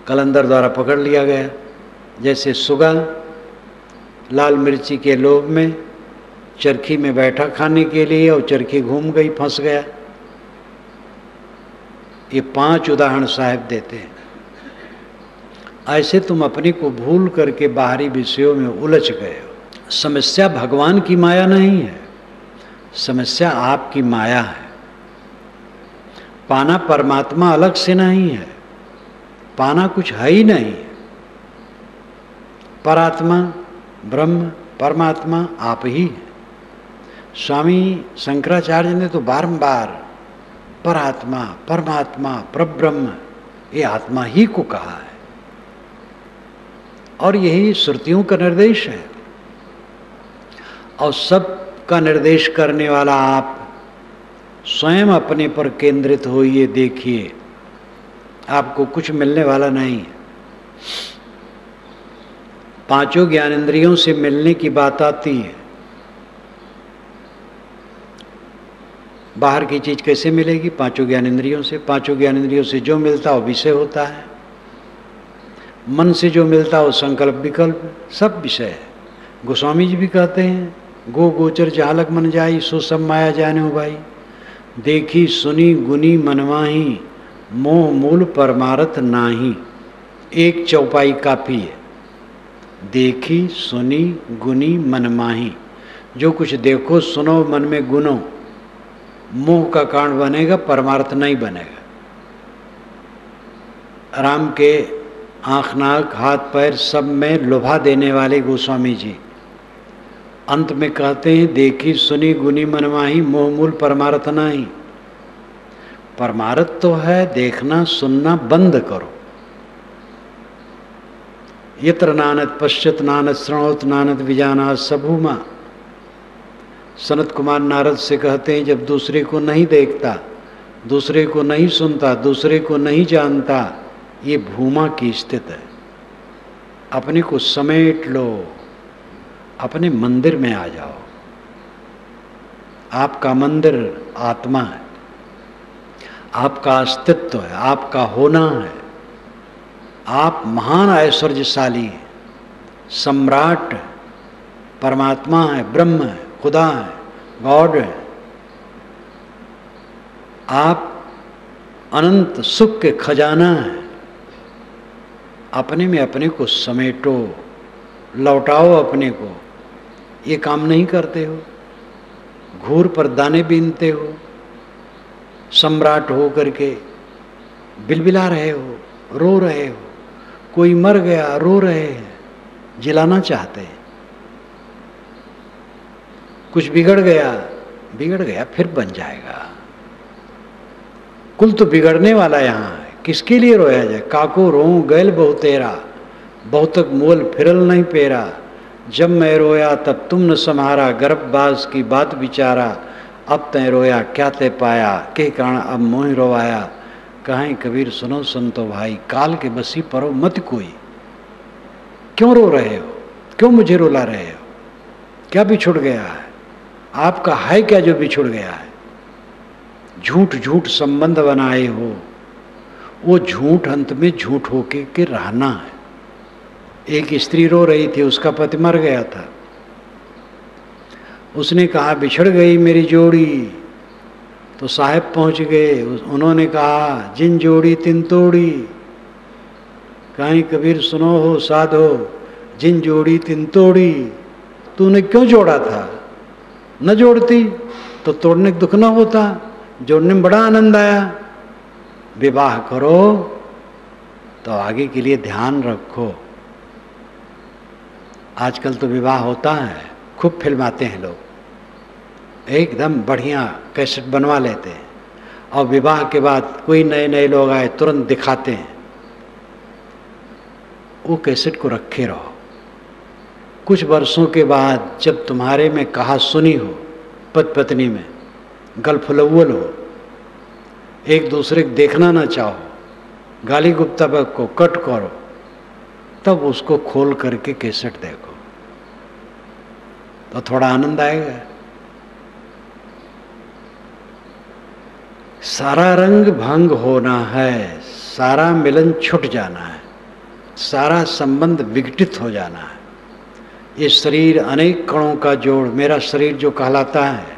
कलंदर द्वारा पकड़ लिया गया। जैसे सुगा लाल मिर्ची के लोभ में चरखी में बैठा खाने के लिए, और चरखी घूम गई, फंस गया। ये 5 उदाहरण साहब देते हैं। ऐसे तुम अपने को भूल करके बाहरी विषयों में उलझ गए हो। समस्या भगवान की माया नहीं है, समस्या आपकी माया है। पाना परमात्मा अलग से नहीं है, पाना कुछ है ही नहीं। परात्मा ब्रह्म परमात्मा आप ही है। स्वामी शंकराचार्य ने तो बारंबार परात्मा परमात्मा परब्रह्म ये आत्मा ही को कहा है, और यही श्रुतियों का निर्देश है। और सब का निर्देश करने वाला आप स्वयं अपने पर केंद्रित होइए, देखिए आपको कुछ मिलने वाला नहीं है। 5 ज्ञानेंद्रियों से मिलने की बात आती है, बाहर की चीज कैसे मिलेगी? 5 ज्ञानेंद्रियों से। 5 ज्ञानेंद्रियों से जो मिलता वो विषय होता है, मन से जो मिलता वो संकल्प विकल्प, सब विषय है। गोस्वामी जी भी कहते हैं, गो गोचर जालक मन जाई, सो सब माया जाने हो भाई। देखी सुनी गुनी मनवाही, मोह मूल परमारथ नाही। एक चौपाई काफी है। देखी सुनी गुनी मनमाही, जो कुछ देखो सुनो मन में गुनो, मोह का कारण बनेगा, परमार्थ नहीं बनेगा। राम के आँख नाक हाथ पैर सब में लुभा देने वाले गोस्वामी जी अंत में कहते हैं, देखी सुनी गुनी मनमाही, मोह मूल परमार्थ नहीं। परमार्थ तो है देखना सुनना बंद करो। यत्र नानत पश्यत नानत श्रणोत नानत विजानात सबूमा। सनत कुमार नारद से कहते हैं, जब दूसरे को नहीं देखता, दूसरे को नहीं सुनता, दूसरे को नहीं जानता, ये भूमा की स्थिति है। अपने को समेट लो, अपने मंदिर में आ जाओ। आपका मंदिर आत्मा है, आपका अस्तित्व है, आपका होना है। आप महान ऐश्वर्यशाली हैं, सम्राट है, परमात्मा है, ब्रह्म है, खुदा है, गॉड है। आप अनंत सुख के खजाना है। अपने में अपने को समेटो, लौटाओ अपने को। ये काम नहीं करते हो, घूर पर दाने बीनते हो, सम्राट हो करके बिलबिला रहे हो, रो रहे हो। कोई मर गया, रो रहे हैं, जिलाना चाहते हैं। कुछ बिगड़ गया फिर बन जाएगा। कुल तो बिगड़ने वाला यहाँ है, किसके लिए रोया जाए। काको रो गैल बहु तेरा, बहुतक मोल फिरल नहीं पेरा। जब मैं रोया तब तुम न सम्हारा, गर्भबास की बात विचारा। अब तय रोया क्या तय पाया, के कारण अब मोह रोवाया। कहें कबीर सुनो संतो भाई, काल के बसी परो मत कोई। क्यों रो रहे हो, क्यों मुझे रुला रहे हो, क्या बिछुड़ गया है। आपका है क्या जो बिछुड़ गया है। झूठ झूठ संबंध बनाए हो, वो झूठ अंत में झूठ होके के रहना है। एक स्त्री रो रही थी, उसका पति मर गया था। उसने कहा बिछड़ गई मेरी जोड़ी। तो साहब पहुंच गए, उन्होंने कहा जिन जोड़ी तिन तोड़ी। कहीं कबीर सुनो हो साधो, जिन जोड़ी तिन तोड़ी। तूने क्यों जोड़ा था, न जोड़ती तो तोड़ने का दुख न होता, जोड़ने में बड़ा आनंद आया। विवाह करो तो आगे के लिए ध्यान रखो। आजकल तो विवाह होता है, खूब फिल्माते हैं लोग, एकदम बढ़िया कैसेट बनवा लेते हैं, और विवाह के बाद कोई नए नए लोग आए तुरंत दिखाते हैं। वो कैसेट को रखे रहो। कुछ वर्षों के बाद जब तुम्हारे में कहा सुनी हो, पति पत्नी में गलफुलव्वल हो, एक दूसरे को देखना ना चाहो, गाली गुप्तक को कट करो, तब उसको खोल करके कैसेट देखो तो थोड़ा आनंद आएगा। सारा रंग भंग होना है, सारा मिलन छूट जाना है, सारा संबंध विघटित हो जाना है। ये शरीर अनेक कणों का जोड़, मेरा शरीर जो कहलाता है,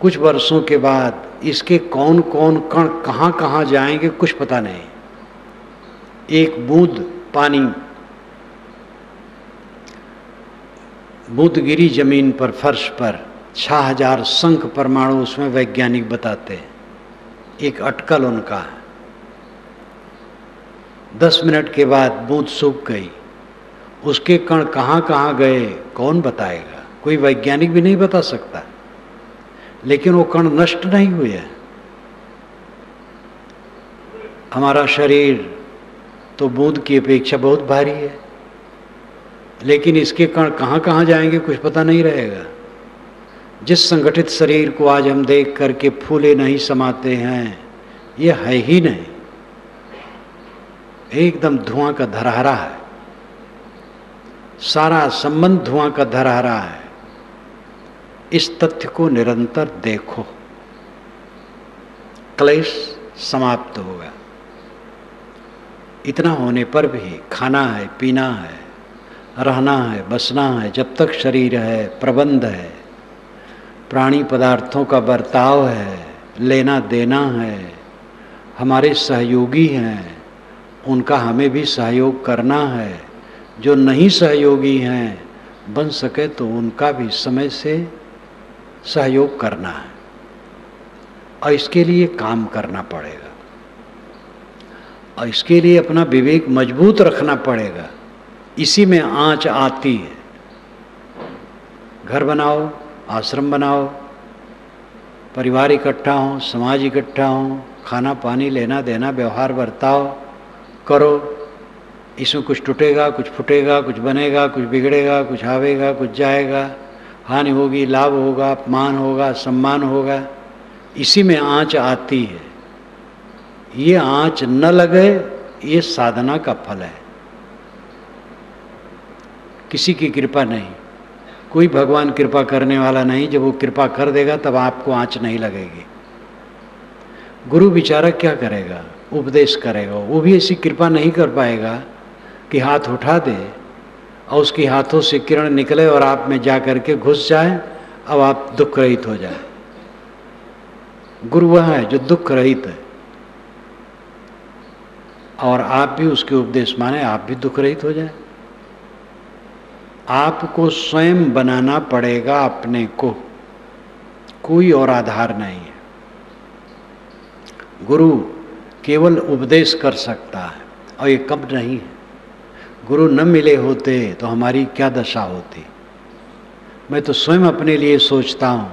कुछ वर्षों के बाद इसके कौन कौन कण कहाँ कहाँ जाएंगे कुछ पता नहीं। एक बूंद पानी, बूंद गिरी जमीन पर, फर्श पर, 6000 शंख परमाणु उसमें वैज्ञानिक बताते हैं। एक अटकल उनका है। 10 मिनट के बाद बूंद सूख गई, उसके कण कहाँ कहाँ गए कौन बताएगा, कोई वैज्ञानिक भी नहीं बता सकता। लेकिन वो कण नष्ट नहीं हुए हैं। हमारा शरीर तो बूंद की अपेक्षा बहुत भारी है, लेकिन इसके कण कहाँ कहाँ जाएंगे कुछ पता नहीं रहेगा। जिस संगठित शरीर को आज हम देख करके फूले नहीं समाते हैं, ये है ही नहीं, एकदम धुआं का धरहरा है। सारा संबंध धुआं का धरहरा है। इस तथ्य को निरंतर देखो, क्लेश समाप्त होगा। इतना होने पर भी खाना है, पीना है, रहना है, बसना है, जब तक शरीर है, प्रबंध है, प्राणी पदार्थों का बर्ताव है, लेना देना है, हमारे सहयोगी हैं, उनका हमें भी सहयोग करना है। जो नहीं सहयोगी हैं, बन सके तो उनका भी समय से सहयोग करना है, और इसके लिए काम करना पड़ेगा, और इसके लिए अपना विवेक मजबूत रखना पड़ेगा। इसी में आँच आती है। घर बनाओ, आश्रम बनाओ, परिवार इकट्ठा हो, समाज इकट्ठा हो, खाना पानी लेना देना व्यवहार बर्ताव करो। इसमें कुछ टूटेगा, कुछ फूटेगा, कुछ बनेगा, कुछ बिगड़ेगा, कुछ आवेगा, कुछ जाएगा, हानि होगी, लाभ होगा, अपमान होगा, सम्मान होगा। इसी में आँच आती है। ये आँच न लगे, ये साधना का फल है, किसी की कृपा नहीं। कोई भगवान कृपा करने वाला नहीं। जब वो कृपा कर देगा तब आपको आँच नहीं लगेगी। गुरु बेचारा क्या करेगा? उपदेश करेगा। वो भी ऐसी कृपा नहीं कर पाएगा कि हाथ उठा दे और उसके हाथों से किरण निकले और आप में जा करके घुस जाए, अब आप दुख रहित हो जाए। गुरु वह है जो दुख रहित है, और आप भी उसके उपदेश माने, आप भी दुख रहित हो जाए। आपको स्वयं बनाना पड़ेगा अपने को, कोई और आधार नहीं है। गुरु केवल उपदेश कर सकता है, और ये कब नहीं है। गुरु न मिले होते तो हमारी क्या दशा होती। मैं तो स्वयं अपने लिए सोचता हूँ,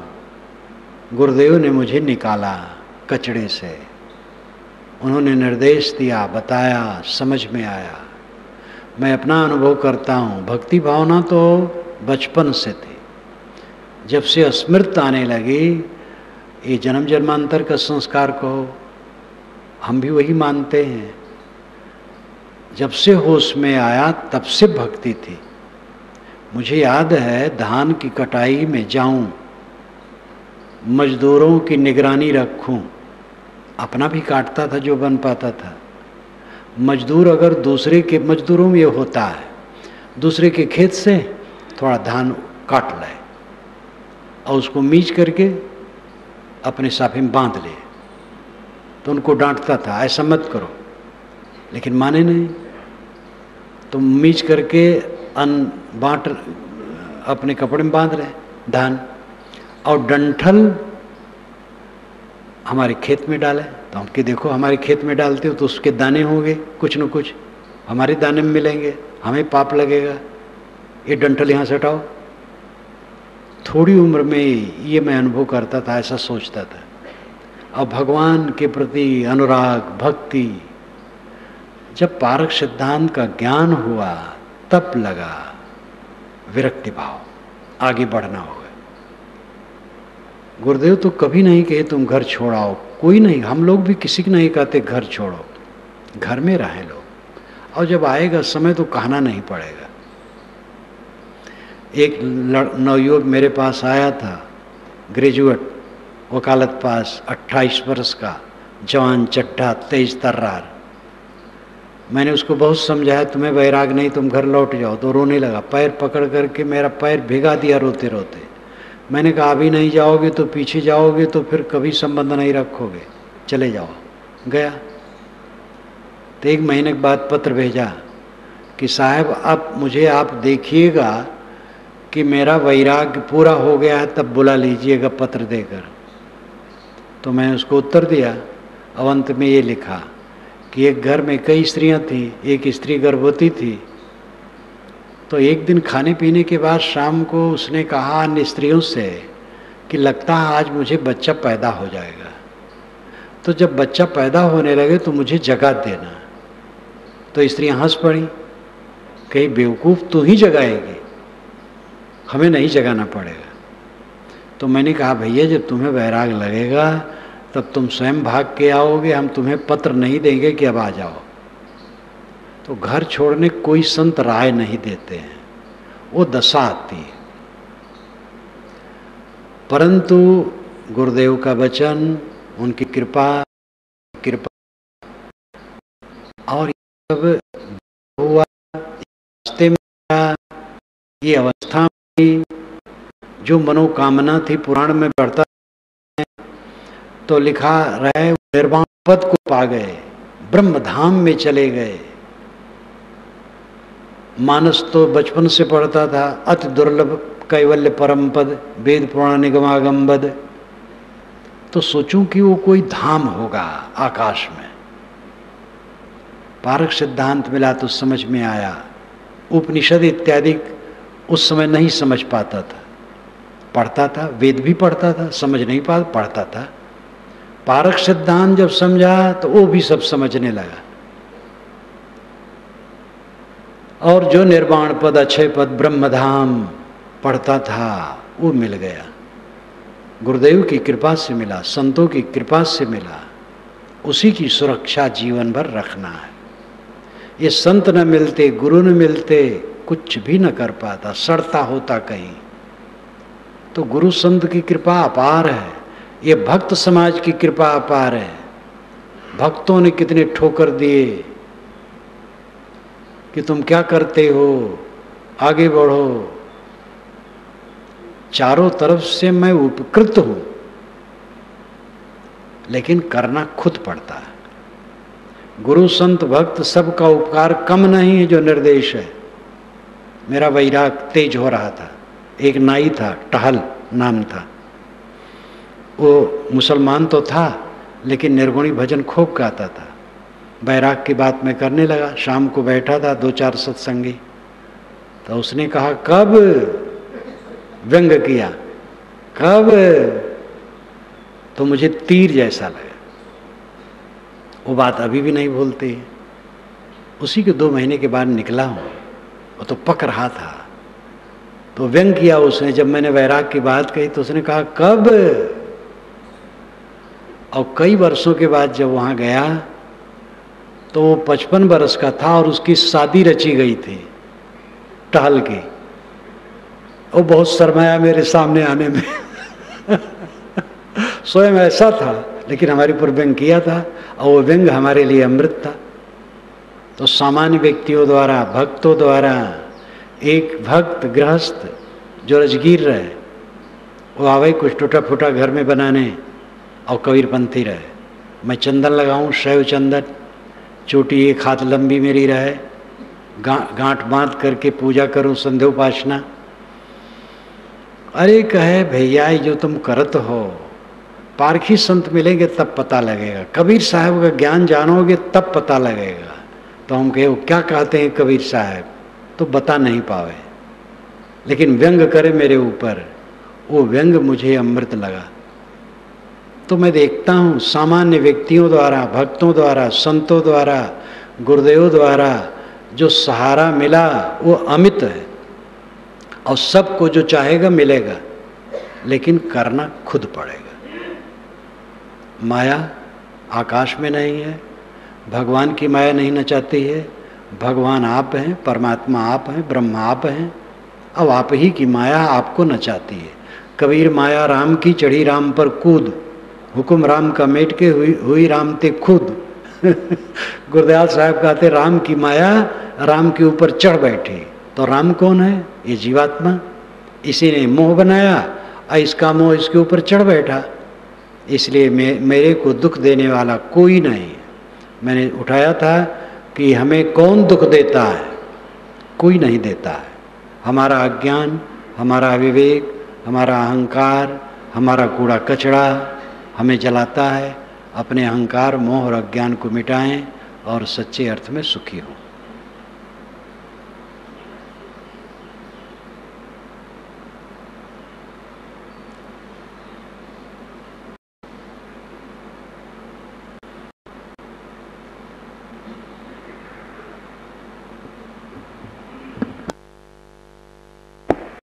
गुरुदेव ने मुझे निकाला कचड़े से, उन्होंने निर्देश दिया, बताया, समझ में आया। मैं अपना अनुभव करता हूँ। भक्ति भावना तो बचपन से थी। जब से स्मृत आने लगी, ये जन्म जन्मांतर का संस्कार कहो, हम भी वही मानते हैं। जब से होश में आया तब से भक्ति थी। मुझे याद है, धान की कटाई में जाऊं, मजदूरों की निगरानी रखूं, अपना भी काटता था जो बन पाता था। मजदूर अगर दूसरे के, मजदूरों में ये होता है, दूसरे के खेत से थोड़ा धान काट लाए और उसको मीच करके अपने साफे में बांध ले, तो उनको डांटता था, ऐसा मत करो, लेकिन माने नहीं। तो मीच करके अन्न बांट अपने कपड़े में बांध रहे धान, और डंठल हमारे खेत में डाले। तो हम कि देखो, हमारे खेत में डालते हो तो उसके दाने होंगे, कुछ न कुछ हमारे दाने में मिलेंगे, हमें पाप लगेगा, ये डंठल यहाँ से हटाओ। थोड़ी उम्र में ये मैं अनुभव करता था, ऐसा सोचता था। अब भगवान के प्रति अनुराग, भक्ति, जब पारक सिद्धांत का ज्ञान हुआ तब लगा विरक्ति भाव, आगे बढ़ना होगा। गुरुदेव तो कभी नहीं कहे तुम घर छोड़ाओ, कोई नहीं, हम लोग भी किसी को नहीं कहते घर छोड़ो, घर में रहें लोग, और जब आएगा समय तो कहना नहीं पड़ेगा। एक नवयुवक मेरे पास आया था, ग्रेजुएट, वकालत पास, 28 वर्ष का, जवान, चट्टा, तेज तर्रार। मैंने उसको बहुत समझाया, तुम्हें वैराग नहीं, तुम घर लौट जाओ, तो रोने लगा। पैर पकड़ करके मेरा पैर भिगा दिया रोते रोते। मैंने कहा अभी नहीं जाओगे तो पीछे जाओगे तो फिर कभी संबंध नहीं रखोगे, चले जाओ। गया तो 1 महीने के बाद पत्र भेजा कि साहब अब मुझे आप देखिएगा कि मेरा वैराग्य पूरा हो गया है, तब बुला लीजिएगा पत्र देकर। तो मैं उसको उत्तर दिया, और अंत में ये लिखा कि एक घर में कई स्त्रियां थी, एक स्त्री गर्भवती थी। तो एक दिन खाने पीने के बाद शाम को उसने कहा अन्य स्त्रियों से कि लगता है आज मुझे बच्चा पैदा हो जाएगा, तो जब बच्चा पैदा होने लगे तो मुझे जगा देना। तो स्त्रियां हंस पड़ी, कहीं बेवकूफ़ तू ही जगाएगी, हमें नहीं जगाना पड़ेगा। तो मैंने कहा भैया जब तुम्हें वैराग लगेगा तब तुम स्वयं भाग के आओगे, हम तुम्हें पत्र नहीं देंगे कि अब आ जाओ। तो घर छोड़ने कोई संत राय नहीं देते हैं, वो दशा आती है। परंतु गुरुदेव का वचन, उनकी कृपा और सब हुआ, रास्ते में ये अवस्था में जो मनोकामना थी, पुराण में पढ़ता है तो लिखा रहे निर्वाण पद को पा गए, ब्रह्म धाम में चले गए। मानस तो बचपन से पढ़ता था, अति दुर्लभ कैवल्य परम पद, वेद पुराण निगमागम बद। तो सोचूं कि वो कोई धाम होगा आकाश में। पारक सिद्धांत मिला तो समझ में आया। उपनिषद इत्यादि उस समय नहीं समझ पाता था, पढ़ता था, वेद भी पढ़ता था, समझ नहीं पा पढ़ता था। पारक सिद्धांत जब समझा तो वो भी सब समझने लगा। और जो निर्वाण पद, अक्षय पद, ब्रह्मधाम पढ़ता था वो मिल गया। गुरुदेव की कृपा से मिला, संतों की कृपा से मिला। उसी की सुरक्षा जीवन भर रखना है। ये संत न मिलते, गुरु न मिलते, कुछ भी न कर पाता, सड़ता होता कहीं। तो गुरु संत की कृपा अपार है। ये भक्त समाज की कृपा अपार है। भक्तों ने कितने ठोकर दिए कि तुम क्या करते हो, आगे बढ़ो। चारों तरफ से मैं उपकृत हूं, लेकिन करना खुद पड़ता है। गुरु संत भक्त सबका उपकार कम नहीं है जो निर्देश है। मेरा वैराग तेज हो रहा था। एक नाई था, टहल नाम था, वो मुसलमान तो था लेकिन निर्गुणी भजन खूब गाता था। बैराग की बात मैं करने लगा। शाम को बैठा था, 2-4 सत्संगी, तो उसने कहा कब, व्यंग किया, कब, तो मुझे तीर जैसा लगा। वो बात अभी भी नहीं भूलते। उसी के 2 महीने के बाद निकला हूँ। वो तो पक रहा था, तो व्यंग किया उसने। जब मैंने वैराग की बात कही तो उसने कहा कब। और कई वर्षों के बाद जब वहाँ गया तो वो 55 वर्ष का था और उसकी शादी रची गई थी टहल की। वो बहुत शर्माया मेरे सामने आने में। स्वयं ऐसा था, लेकिन हमारे ऊपर व्यंग किया था और वो व्यंग हमारे लिए अमृत था। तो सामान्य व्यक्तियों द्वारा, भक्तों द्वारा, एक भक्त गृहस्थ जो रजगीर रहे, वो आवे कुछ टूटा फूटा घर में बनाने और कबीरपंथी रहे। मैं चंदन लगाऊं, शैव चंदन, चोटी 1 हाथ लंबी मेरी रहे, गांठ बांध करके पूजा करूं, संध्योपासना। अरे कहे भैया जो तुम करत हो, पारखी संत मिलेंगे तब पता लगेगा, कबीर साहब का ज्ञान जानोगे तब पता लगेगा। तो हम कहे वो क्या कहते हैं कबीर साहब, तो बता नहीं पावे, लेकिन व्यंग करे मेरे ऊपर, वो व्यंग मुझे अमृत लगा। तो मैं देखता हूँ सामान्य व्यक्तियों द्वारा, भक्तों द्वारा, संतों द्वारा, गुरुदेव द्वारा जो सहारा मिला वो अमित है और सबको जो चाहेगा मिलेगा, लेकिन करना खुद पड़ेगा। माया आकाश में नहीं है, भगवान की माया नहीं नचाती है। भगवान आप हैं, परमात्मा आप हैं, ब्रह्म आप हैं। अब आप ही की माया आपको नचाती है। कबीर माया राम की चढ़ी राम पर कूद, हुक्म राम का मेट के हुई राम ते खुद। गुरदयाल साहब कहते राम की माया राम के ऊपर चढ़ बैठी। तो राम कौन है? ये जीवात्मा। इसी ने मोह बनाया और इसका मोह इसके ऊपर चढ़ बैठा। इसलिए मेरे को दुख देने वाला कोई नहीं। मैंने उठाया था कि हमें कौन दुख देता है? कोई नहीं देता है। हमारा अज्ञान, हमारा विवेक, हमारा अहंकार, हमारा कूड़ा कचरा हमें जलाता है। अपने अहंकार, मोह और अज्ञान को मिटाएं और सच्चे अर्थ में सुखी हों।